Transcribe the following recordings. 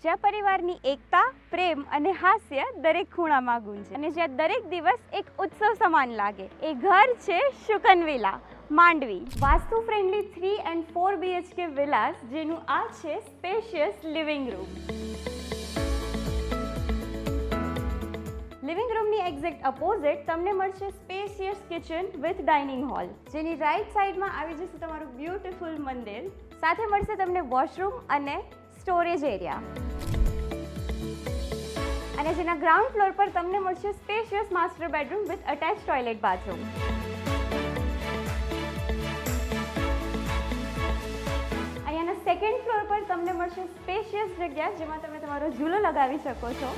જ્યાં પરિવારની એકતા, પ્રેમ અને હાસ્ય દરેક ખૂણામાં ગુંજે અને જ્યાં દરેક દિવસ એક ઉત્સવ સમાન લાગે. એ ઘર છે Shukan villa, Mandvi. Vastu friendly 3 and 4 BHK villas, જેનું આ છે સ્પેશિયસ લિવિંગ રૂમ. લિવિંગ રૂમની એક્ઝેક્ટ અપોઝિટ તમને મળશે spacious kitchen with dining hall, જેની રાઇટ સાઇડમાં આવી જશે તમારું બ્યુટીફુલ મંદિર. સાથે મળશે તમને વોશરૂમ અને સ્ટોરેજ એરિયા, અને જેના ગ્રાઉન્ડ ફ્લોર પર તમને મળશે spacious master bedroom with attach toilet bathroom. અહીંયાના સેકન્ડ ફ્લોર પર તમને મળશે સ્પેશિયસ જગ્યા, જેમાં તમે તમારો ઝૂલો લગાવી શકો છો.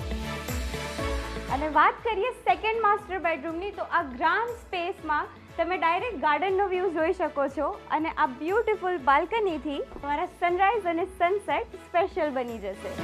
અને વાત કરીએ સેકન્ડ માસ્ટર બેડરૂમની, તો આ ગ્રાન્ડ સ્પેસમાં તમે ડાયરેક્ટ ગાર્ડનનો વ્યૂ જોઈ શકો છો, અને આ બ્યુટીફુલ બાલ્કનીથી તમારા સનરાઈઝ અને સનસેટ સ્પેશિયલ બની જશે.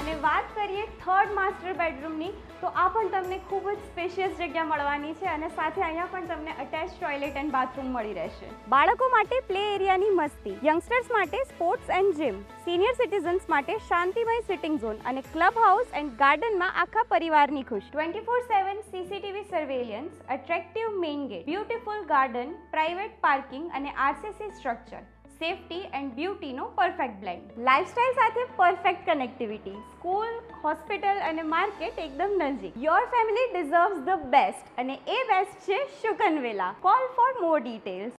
અને વાત કરીએ થર્ડ માસ્ટર બેડરૂમની, તો આ પણ તમને ખૂબ જ સ્પેશિયસ જગ્યા મળવાની છે, અને સાથે અહીંયા પણ તમને અટેચ ટોયલેટ એન્ડ બાથરૂમ મળી રહેશે. બાળકો માટે પ્લે એરિયાની મસ્તી, યંગસ્ટર્સ માટે sports and gym, senior citizens માટે શાંતિમય સિટિંગ ઝોન, અને ક્લબ હાઉસ એન્ડ ગાર્ડનમાં આખા પરિવારની ખુશ. 24/7 CCTV surveillance, attractive main gate, beautiful garden, private parking અને RCC સ્ટ્રક્ચર, સેફટી એન્ડ બ્યુટીનો પરફેક્ટ બ્લેન્ડ. લાઇફસ્ટાઇલ સાથે પરફેક્ટ કનેક્ટિવિટી, સ્કૂલ, હોસ્પિટલ અને માર્કેટ એકદમ નજીક. Your family deserves the best, અને એ બેસ્ટ છે Shukan villa. Call for more details.